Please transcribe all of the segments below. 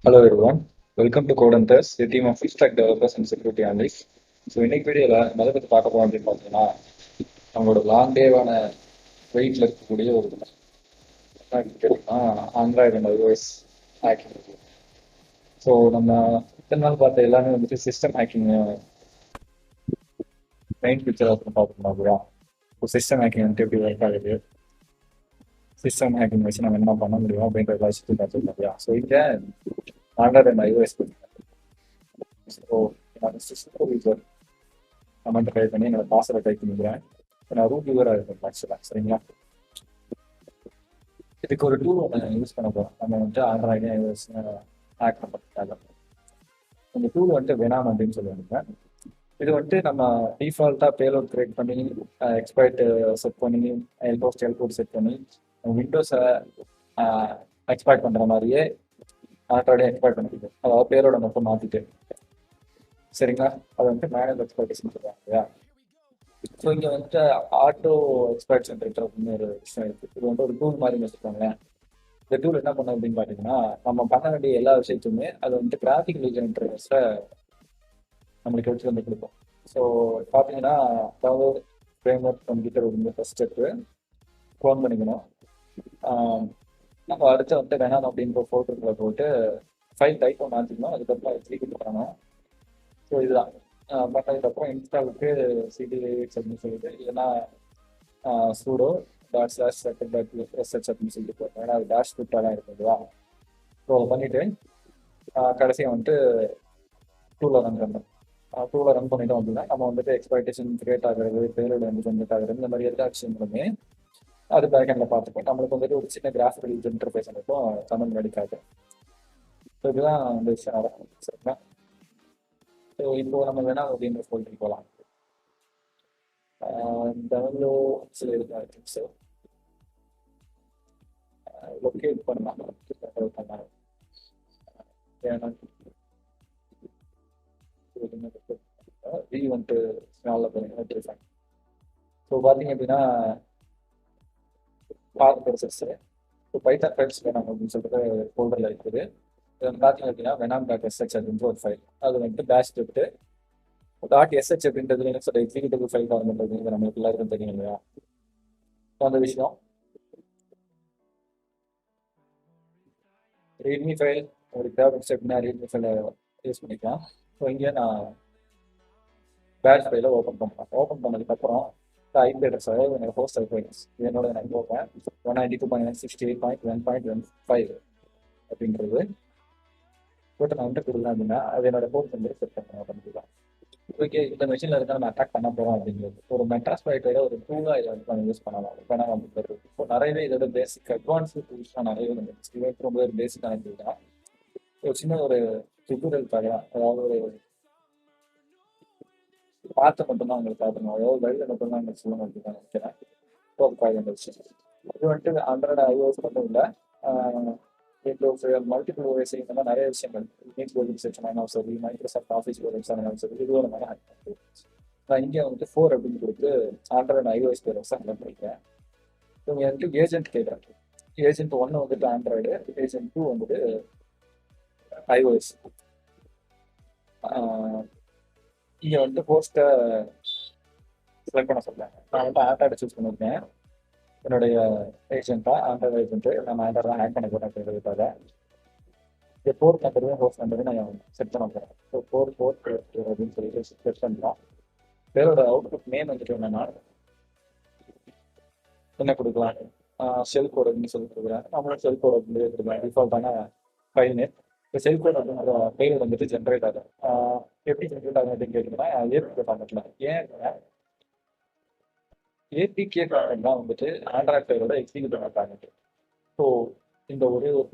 Hello everyone, welcome to Code and Test, a team of full stack developers and security analysts. So இன்னைக்கு வீடியோவில் எதை பற்றி பார்க்க போகிறோம் அப்படின்னு பார்த்தீங்கன்னா நம்மளோட லாங் டேவான வெயிட்டில் இருக்கக்கூடிய ஒரு கேட்டிங்கன்னா Android and iOS hacking. So நம்ம இத்தனை நாள் பார்த்த எல்லாமே வந்துட்டு சிஸ்டம் ஹேக்கிங் மெயின் பிக்சர் அப்படின்னு பார்த்துருந்தோம் இல்லையா. இப்போ சிஸ்டம் ஹேக்கிங் வந்துட்டு எப்படி ஒர்க் ஆகுது, சிஸ்டம் ஹேக்கிங் வச்சு நம்ம என்ன பண்ண முடியும் அப்படின்ற எல்லா விஷயத்தையும் பார்த்துருந்தோம் இல்லையா. ஸோ இங்கே Android and iOS so system user comment type பண்ணி என்னோட பாஸ்வேர்டை டைப் பண்ணிக்கிறேன். நான் ரூட் யூவராக இருக்கேன் ஆக்சுவலாக. சரிங்களா, இதுக்கு ஒரு டூல் ஒன்று யூஸ் பண்ண போகிறோம். நம்ம வந்துட்டு ஆண்ட்ராய்டு ஐஓஎஸ் ஹேக் பண்ணுறதுக்காக இந்த டூல் வந்துட்டு வேணாம் அப்படின்னு சொல்லுவாங்க. இது வந்துட்டு நம்ம டிஃபால்ட்டாக பேலோட் கிரியேட் பண்ணி எக்ஸ்பைட் செட் பண்ணி எல்போட் செட் பண்ணி விண்டோஸை எக்ஸ்பைட் பண்ணுற மாதிரியே ஆண்ட்ராய்டே எக்ஸ்பைட் பண்ணிக்கிது. அதாவது பேரோட மட்டும் மாற்றிட்டு. சரிங்களா, அது வந்துட்டு மேனுவல் எக்ஸ்பெக்டேஷன் சொல்லுவாங்க இல்லையா. ஸோ இங்கே வந்துட்டு ஆட்டோ எக்ஸ்பர்ட் சென்டர் அப்படின்னு ஒரு விஷயம் இருக்குது. இது வந்து ஒரு டூல் மாதிரி வச்சுக்கோங்களேன். இந்த டூல் என்ன பண்ணும் அப்படின்னு பார்த்தீங்கன்னா, நம்ம பண்ண வேண்டிய எல்லா விஷயத்தையுமே அது வந்துட்டு கிராஃபிக் யூசர் இன்டர்ஃபேஸில் நம்மளுக்கு எடுத்து வந்து கொடுக்கும். ஸோ பார்த்தீங்கன்னா டவுன்லோட் ஃப்ரேம் ஒர்க் கம்ப்யூட்டர் வந்து ஃபஸ்ட் ஸ்டெப்பு ஃபோன் பண்ணிக்கணும். நம்ம அடுத்து வந்துட்டு வேணாம் அப்படின்ற ஃபோல்டருக்குள்ள போட்டு ஃபைல் டைப்பை மாற்றிக்கணும். அதுக்கப்புறம் எக்ஸிக்யூட் பண்ணணும். ஸோ இதுதான் பண்ணதுக்கப்புறம் இன்ஸ்டாலுக்கு சிடிஎக்ஸ் அப்படின்னு சொல்லிட்டு இல்லைன்னா சூடோ //settle.sh அப்படின்னு சொல்லிட்டு போட்டேன். ஏன்னா அது டேஷ் ஸ்கிரிப்டாக தான் இருக்கும் இல்லையா. ஸோ அதை பண்ணிட்டு கடைசியாக வந்துட்டு டூவில் ரன் பண்ணணும். டூவில் ரன் பண்ணிட்டோம் அப்படின்னா நம்ம வந்துட்டு எக்ஸ்பெக்டேஷன் கிரியேட் ஆகிறது, பேரோட வந்து ஜென்ரேட் ஆகிறது, இந்த மாதிரி எல்லா விஷயங்களுமே அது பேக்கெண்டில் பார்த்துப்போம். நம்மளுக்கு வந்துட்டு ஒரு சின்ன கிராஃபிக்கல் யூசர் இன்டர்ஃபேஸ் மட்டும் கமெண்ட் அடிக்காது. ஸோ இதுதான் இந்த விஷயம் நடக்கும். சரிங்களா, ஸோ இப்போ நம்ம வேணாம் அப்படின்ற ஃபோல்டருக்கு போகலாம். டவுன்லோட்ஸ் இருக்கா திங்ஸ் லொக்கேட் பண்ணலாம். வந்துட்டு ஸ்மாலில் போனீங்கன்னா ஸோ பார்த்தீங்க அப்படின்னா பாத் ப்ராசஸ் இப்போ பைத்தான் ஃபைல்ஸ் வேணாம் அப்படின்னு சொல்லிட்டு ஃபோல்டரில் இருக்குது. இது பார்த்தீங்க அப்படின்னா வெனாம் டாட் எஸ்ஹெச் அப்படின்ற ஒரு ஃபைல். அது வந்துட்டு பேஷ் விட்டு டாட் எஸ்ஹெச் அப்படின்றது லினக்ஸோட எக்ஸிக்யூட்டிவ் ஃபைல் ஆரம்பிக்கிறது நம்மளுக்கு எல்லாருக்கும் தெரியும் இல்லையா. அந்த விஷயம் ரீட்மி ஃபைல் உங்களுக்கு தேவைப்படுச்சு அப்படின்னா ரீட்மி ஃபைலை யூஸ் பண்ணிக்கலாம். ஸோ இங்கே நான் பேஷ் ஃபைலை ஓப்பன் பண்ணலாம். ஓப்பன் பண்ணதுக்கப்புறம் ஐபி அட்ரஸ் என்னோட ஹோஸ்ட் ஐபி அட்ரஸ் என்னோட நான் போப்பேன் 192.168.1.15 அப்படின்றது போட்டு நான் வந்துட்டு கொடுக்கலாம் அப்படின்னா அது என்னோட ஹோஸ்ட் வந்து செட் பண்ணிக்கலாம். ஓகே, இந்த மெஷினில் இருந்தால் நம்ம அட்டாக் பண்ண போகிறோம் அப்படிங்கிறது ஒரு மெட்டாஸ்பிளாய்ட்டோட ஒரு டூலாக இதை வந்து நம்ம யூஸ் பண்ணலாம். இப்போ நான் வந்து இப்போ நிறையவே இதோட பேசிக் அட்வான்ஸ்டு டூல்ஸ்லாம் நிறையவே வந்துருச்சு. இது ரொம்ப ஒரு பேசிக்கான டூல் தான். ஒரு சின்ன ஒரு டுட்டோரியல் பார்க்கலாம். அதாவது ஒரு பார்த்து மட்டும்தான் உங்களுக்கு பார்க்கணும். அதாவது வழியில் மட்டும்தான் உங்களுக்கு சொல்லணும் அப்படின்னு நான் நினைக்கிறேன். ஸோ அதுக்காக வந்துருச்சு. இது வந்துட்டு ஆண்ட்ராய்டு ஐஓஎஸ் மட்டும் இல்லை, விண்டோஸ் மல்டிபிள் ஓஎஸ் இந்த மாதிரி நிறைய விஷயங்கள் மீட் கோடிங் செக்ஷன் ஆனாலும் சரி, மைக்ரோசாஃப்ட் ஆஃபீஸ் கோடிங்ஸ் ஆனாலும் சரி, இது ஒரு மாதிரி நான் இங்கே வந்துட்டு 4 அப்படின்னு கொடுத்து ஆண்ட்ராய்டு ஐஓஎஸ் பேர் செலக்ட் பண்ணிக்கிறேன். இவங்க வந்துட்டு ஏஜென்ட் கேட்குறாங்க. ஏஜென்ட் 1 வந்துட்டு ஆண்ட்ராய்டு, ஏஜென்ட் 2 வந்துட்டு ஐஓஎஸ். இங்கே வந்துட்டு ஹோஸ்ட்டை செலக்ட் பண்ண சொல்கிறேன். நான் வந்துட்டு ஆண்ட்ராய்டு சூஸ் பண்ணியிருக்கேன். என்னுடைய ஏஜென்ட்டாக ஆண்ட்ராய்டு ஏஜென்ட்டு நம்ம ஆண்ட்ராய்டு தான் ஹேக் பண்ண போகிறேன் அப்படின்றதுக்காக இந்த 4 நம்பரையும் ஹோஸ்ட் நம்பரையும் நான் செட் பண்ண போகிறேன். ஸோ 4 அப்படின்னு சொல்லிட்டு செட் பண்ணலாம். பேரோட அவுட்புட் நேம் வந்துட்டு என்னன்னா என்ன கொடுக்கலாம், ஷெல் கோட் அப்படின்னு சொல்லி கொடுக்குறேன். நம்மளும் ஷெல் கோட் அப்படின்னு கொடுக்குறேன். டிஃபால்ட்டான ஃபைல் நேம். இப்போ ஷெல் கோட் அப்படிங்கிற பேர் வந்துட்டு ஜென்ரேட் ஆகும். எப்படி ஜென்ரேட் ஆகும் அப்படின்னு கேட்டிங்கன்னா ஏபிகே ஃபார்மெட்டில். ஏன் ஏபிகே ஃபார்மெட் தான் வந்துட்டு ஆண்ட்ராய்ட் ஃபைலோட எக்ஸிக்யூட்டிவ் ஃபார்மெட். ஸோ இந்த ஒரே ஒரு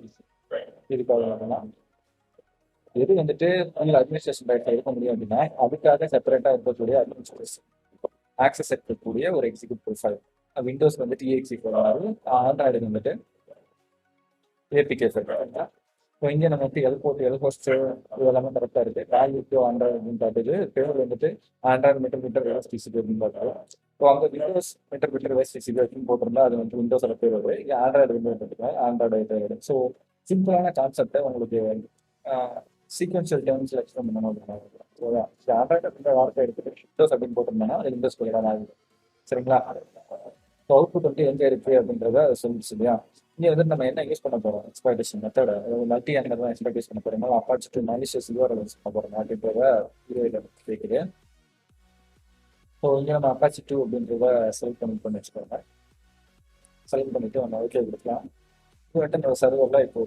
இதுக்காக என்னன்னா எது வந்துட்டு உங்களை அட்மினிஸ்ட்ரேஷன் ரைட்ல இருக்க முடியும் அப்படின்னா அதுக்காக செப்பரேட்டாக இருக்கக்கூடிய அட்மினிஸ்ட்ரேஷன் ஆக்சஸ் இருக்கக்கூடிய ஒரு எக்ஸிக்யூட்டிவ் ஃபைல். விண்டோஸ் வந்துட்டு EXE ஃபைல் மாதிரி, ஆண்ட்ராய்டு வந்துட்டு ஏபிகே ஃபைல். ஸோ இங்கே நம்ம வந்து எல் ஹோஸ்ட் இது எல்லாமே கரெக்டாக இருக்குது. வேல்யூ டு ஆண்ட்ராய்டு அப்படின்னு பார்த்துட்டு பேர் வந்துட்டு ஆண்ட்ராய்டு மீட்டர் வேஸ்ட் டிசிபி அப்படின்னு பார்த்தாலும் ஸோ அங்கே விண்டோஸ் மீட்டர் வேஸ்ட் டிசிபி அப்படின்னு போட்டிருந்தா அது வந்து விண்டோஸோட பேர் வருது. இங்கே ஆண்ட்ராய்டு வந்து ஆண்ட்ராய்டு. ஸோ சிம்பிளான கான்செப்டை உங்களுக்கு சீக்வன்ஷியல் டேர்ம்ஸில் எக்ஸ்பிளைன் பண்ணணும் அப்படின்னு ஓகேவா? ஆண்ட்ராய்டு அப்படின்ற வார்த்தை எடுத்துட்டு விண்டோஸ் அப்படின்னு போட்டிருந்தோம்னா அது விண்டோஸ் தான் ஆகுது. சரிங்களா? அவுட்புட் வந்து எங்கே இருக்கு அப்படின்றத சொல்லிடுச்சு இல்லையா? இங்கே வந்து நம்ம என்ன யூஸ் பண்ண போறோம் எக்ஸ்பெக்டேஷன் மெத்தட் மல்டி ஆங்கர் தான் எக்ஸ்பெக்ட் யூஸ் பண்ண போறோம். அப்பாச்சிட்டு மாலிஷியஸ் யூஆர்எல் யூஸ் பண்ண போறோம் அப்படின்றத இது கேட்குது. ஸோ இங்கே நம்ம அப்பாச்சி 2 அப்படின்றத செலக்ட் பண்ணி வச்சுக்கோங்க. செலக்ட் பண்ணிட்டு நம்ம ஓகே கொடுக்கலாம். இது வந்துட்டு நம்ம சர்வரில் இப்போ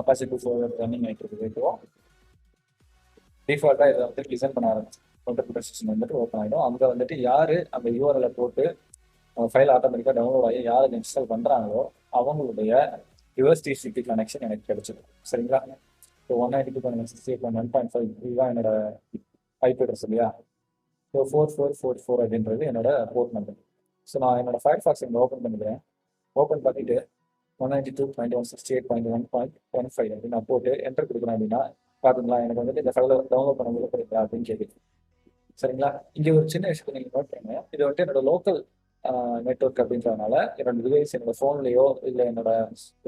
அப்பாச்சி 2 சர்வர் ரன்னிங் ஆகிட்டு இருக்குது. இப்போ டிஃபால்ட்டாக இதை வந்து டிசைன் பண்ண ஆரம்பிச்சு கம்ப்யூட்டர் சிஸ்டம் வந்துட்டு ஓப்பன் ஆகிடும். அங்கே வந்துட்டு யார் அந்த யூஆர்எல்லை போட்டு ஃபைல் ஆட்டோமேட்டிக்காக டவுன்லோட் ஆகி யார் அதை இன்ஸ்டால் பண்ணுறாங்களோ அவங்களுடைய ரிவர்ஸ் டிசிபி கனெக்ஷன் எனக்கு கிடைச்சிடும். சரிங்களா? ஸோ 192.168.1.5 இதுதான் என்னோட ஐபி அட்ரஸ் இல்லையா? ஸோ 4444 அப்படின்றது என்னோட போர்ட் நம்பர். ஸோ நான் என்னோட ஃபயர்ஃபாக்ஸ் இங்கே ஓப்பன் பண்ணிக்கிறேன். ஓப்பன் பண்ணிட்டு 192.168.1.15 அப்படின்னு நான் போட்டு என்டர் கொடுக்குறேன் அப்படின்னா பார்த்தீங்களா எனக்கு வந்துட்டு இந்த ஃபைலை டவுன்லோட் பண்ண முடியல அப்படின்னு கேட்குது. சரிங்களா? இங்கே ஒரு சின்ன விஷயத்தை நீங்கள் நோட் பண்ணுங்க. இது வந்துட்டு என்னோட லோக்கல் நெட்ஒர்க் அப்படின்றதுனால என்னோட டிவைஸ் என்னோட ஃபோன்லேயோ இல்லை என்னோட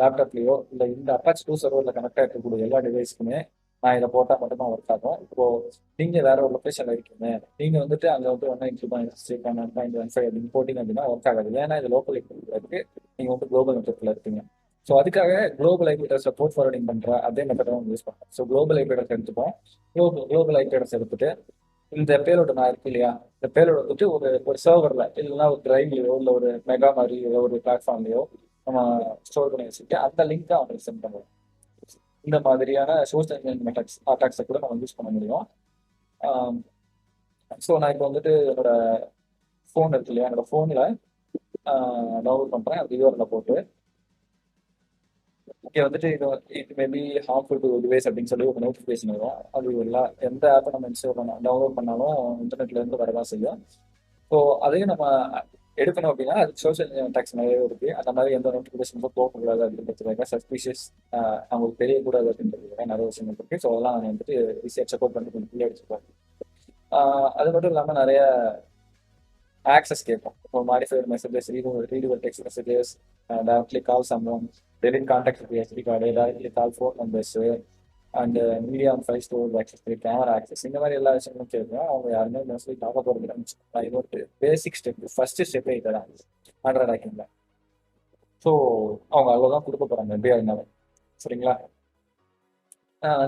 லேப்டாப்லேயோ இல்லை இந்த அப்பாச் 2 சர்வரில் கனெக்ட் ஆகிருக்கக்கூடிய எல்லா டிவைஸ்க்குமே நான் இதை போட்டால் மட்டும்தான் ஒர்க் ஆகும். இப்போ நீங்கள் வேற ஒரு லொக்கேஷனில் இருக்கீங்க, நீங்கள் வந்துட்டு அங்கே வந்து 192.168.1.15 அப்படின்னு போட்டிங்க அப்படின்னா ஒர்க் ஆகாது. ஏன்னா இது லோக்கல் இருக்கு, நீங்கள் வந்து குளோபல் நெட்ஒர்க்கில் இருக்கீங்க. ஸோ அதுக்காக குளோபல் ஐபி அட்ரஸை போர்ட் ஃபார்வர்டிங் பண்ணுற அதே மெத்தடை யூஸ் பண்ணுறோம். ஸோ குளோபல் ஐபி அட்ரஸ் எடுத்துப்போம். குளோபல் ஐபி அட்ரஸ் எடுத்துட்டு இந்த பேலோட நான் இருக்கு இல்லையா, இந்த பேலோட வந்துட்டு ஒரு சர்வரில் இல்லைன்னா ஒரு டிரைவ்லையோ இல்லை ஒரு மெகா மாதிரி ஒரு பிளாட்ஃபார்ம்லையோ நம்ம ஸ்டோர் பண்ணி வச்சுட்டு அந்த லிங்க்கை அவங்களுக்கு சென்ட் பண்ணுவோம். இந்த மாதிரியான சோர்ஸ் மெட்டக்ஸ் அட்டாக்ஸை கூட நம்ம யூஸ் பண்ண முடியும். ஸோ நான் இப்போ வந்துட்டு என்னோட ஃபோன் இருக்கு இல்லையா, என்னோட ஃபோனில் டவுன்லோட் பண்ணுறேன். அந்த யூஆர்எல்ல போட்டு இங்கே வந்துட்டு இது மேபி ஹார்ம்ஃபுல் டு டிவைஸ் அப்படின்னு சொல்லி ஒரு நோட்டிஃபிகேஷன் வரும். அது எல்லாம் எந்த ஆப்பை நம்ம இன்ஸ்டால் டவுன்லோட் பண்ணாலும் இன்டர்நெட்ல இருந்து வரதான் செய்யும். ஸோ அதையும் நம்ம எடுக்கணும் அப்படின்னா அது சோஷியல் டாக்ஸ் நிறைய இருக்கு. அந்த மாதிரி எந்த நோட்டிஃபிகேஷனும் போகக்கூடாது அப்படின்றதுக்காக சஸ்பீஷியஸ் அவங்களுக்கு தெரியக்கூடாது அப்படின்றதுக்காக நிறைய விஷயங்கள் இருக்கு. ஸோ அதெல்லாம் அவங்க வந்துட்டு ஈஸியாக செக் அவுட் பண்ணி கொஞ்சம் ஃப்ரீயாக வச்சுருப்பாங்க. அது மட்டும் இல்லாமல் நிறைய ஆக்சஸ் கேட்போம். இப்போ modified messages, readable text messages, directly call someone, delete contact with SD card, directly call phone numbers and media file store access, camera access, இந்த மாதிரி எல்லா விஷயங்களும் கேட்போம். அவங்க யாருமே மோஸ்ட்லி பார்க்க போகிறது இது ஒரு பேசிக் ஸ்டெப், ஃபர்ஸ்ட் ஸ்டெப்பே இதுதான் ஆண்ட்ராய்ட் ஹேக்கிங்ல. ஸோ அவங்க அவ்வளோதான் கொடுக்க போகிறாங்க எப்படியா இருந்தாலும். சரிங்களா?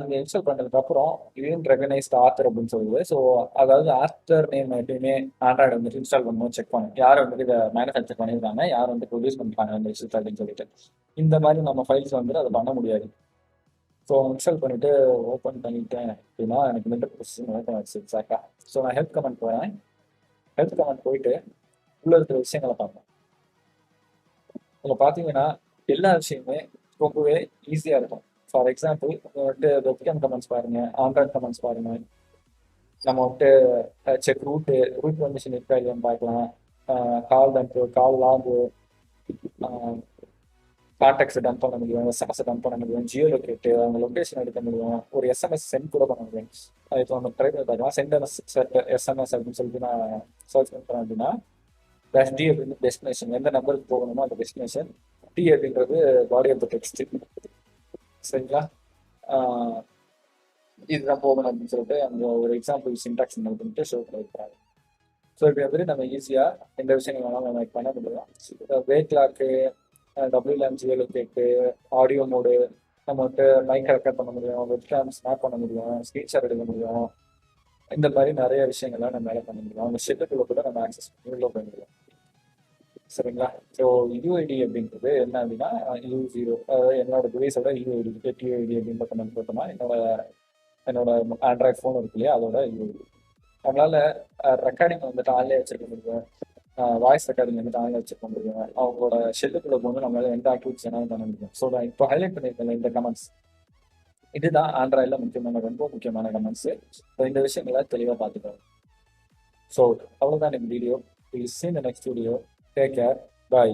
நீங்கள் இன்ஸ்டால் பண்ணதுக்கு அப்புறம் இதுன்னு ரெகனைஸ்ட் ஆத்தர் அப்படின்னு சொல்லுது. ஸோ அதாவது ஆத்தர் நேம் எப்பயுமே ஆண்ட்ராய்டு வந்துட்டு இன்ஸ்டால் பண்ணணும் செக் பண்ணும். யார் வந்துட்டு இதை மேனுஃபேக்சர் பண்ணியிருக்காங்க, யார் வந்து ப்ரொடியூஸ் பண்ணிருக்காங்க அந்த விஷயத்தை அப்படின்னு சொல்லிட்டு. இந்த மாதிரி நம்ம ஃபைல்ஸ் வந்துட்டு அதை பண்ண முடியாது. ஸோ இன்ஸ்டால் பண்ணிட்டு ஓப்பன் பண்ணிட்டேன் அப்படின்னா எனக்கு மெட்டர் ப்ரொசஸிங் ஓப்பன் ஆச்சு எக்ஸாக்டாக. ஸோ நான் ஹெல்ப் கமெண்ட் போகிறேன். ஹெல்ப் கமெண்ட் போயிட்டு உள்ள இருக்கிற விஷயங்களை பார்ப்பேன். இதில் பார்த்தீங்கன்னா எல்லா விஷயமுமே ரொம்பவே ஈஸியாக இருக்கும். ஃபார் எக்ஸாம்பிள் வந்துட்டு வெப்கேம் கமெண்ட்ஸ் பாருங்க, ஆண்ட்ராய்ட் கமெண்ட்ஸ் பாருங்க, நம்ம வந்துட்டு செக் ரூட் பர்மிஷன் இருக்கா இல்லையான்னு பார்க்கலாம், கால் டம்ப், கால் லாகு, கான்டாக்ட்ஸை டம்ப் பண்ண முடியும், எஸ்எம்எஸ் டம்ப் பண்ண முடியும், ஜியோ லொக்கேட்டு அவங்க லொக்கேஷன் எடுக்க முடியும், ஒரு எஸ்எம்எஸ் சென்ட் கூட பண்ண முடியும். இப்போ நம்ம ட்ரை பண்ணி பார்க்கலாம். சென்ட் எஸ்எம்எஸ் அப்படின்னு சொல்லிட்டு நான் சர்ச் பண்ணுறேன் அப்படின்னா டி அப்படின்னு டெஸ்டினேஷன், எந்த நம்பருக்கு போகணுமோ அந்த டெஸ்டினேஷன், டி அப்படின்றது பாடி ஆஃப் த டெக்ஸ்ட். சரிங்களா? இதுதான் போகணும் அப்படின்னு சொல்லிட்டு அந்த ஒரு எக்ஸாம்பிள் சின்டாக்ஸ் பண்ணிட்டு ஷோ பண்ணியிருக்காங்க. ஸோ இப்படி வந்துட்டு நம்ம ஈஸியாக எந்த விஷயங்கள் வேணாலும் நம்ம பண்ண முடியும். வெயிட் கிளாக்கு, டபிள்யூஎம் ஜிஎல் கேட்டு, ஆடியோ மோடு, நம்ம வந்துட்டு மைக் ரெக்கார்ட் பண்ண முடியும், வெப்கேம் ஸ்னாப் பண்ண முடியும், ஸ்க்ரீன்ஷாட் எடுக்க முடியும். இந்த மாதிரி நிறைய விஷயங்கள்லாம் நம்ம மேலே பண்ண முடியும். அவங்க ஷெட்டுக்குள்ள கூட நம்ம ஆக்சஸ் பண்ணி உள்ள போய் முடியும். சரிங்களா? ஸோ யூஐடி அப்படின்றது என்ன அப்படின்னா U0, அதாவது என்னோட டிவைஸோட யூஐடி, டியூஐடி அப்படின்னு போட்டோம்னா என்னோட ஆண்ட்ராய்ட் ஃபோன் இருக்கு இல்லையா அதோட யூஐடி. அவங்களால ரெக்கார்டிங் வந்துட்டு ஆன்லைன் வச்சிருக்க முடியும், வாய்ஸ் ரெக்கார்டிங் வந்துட்டு ஆன்லைன் வச்சிருக்க முடியும். அவங்களோட ஷெல்லுக்குள்ள போது நம்மளால எந்த ஆக்டிவிட்டிஸ் வேணாலும் பண்ண முடியும். ஸோ நான் இப்போ ஹைலைட் பண்ணியிருக்கேன் இந்த கமெண்ட்ஸ், இதுதான் ஆண்ட்ராய்டில் ரொம்ப முக்கியமான கமெண்ட்ஸ். ஸோ இந்த விஷயங்களை தெளிவாக பார்த்துக்கோங்க. ஸோ அவ்வளோதான் இந்த video. Will see in the next video. Take care. Bye.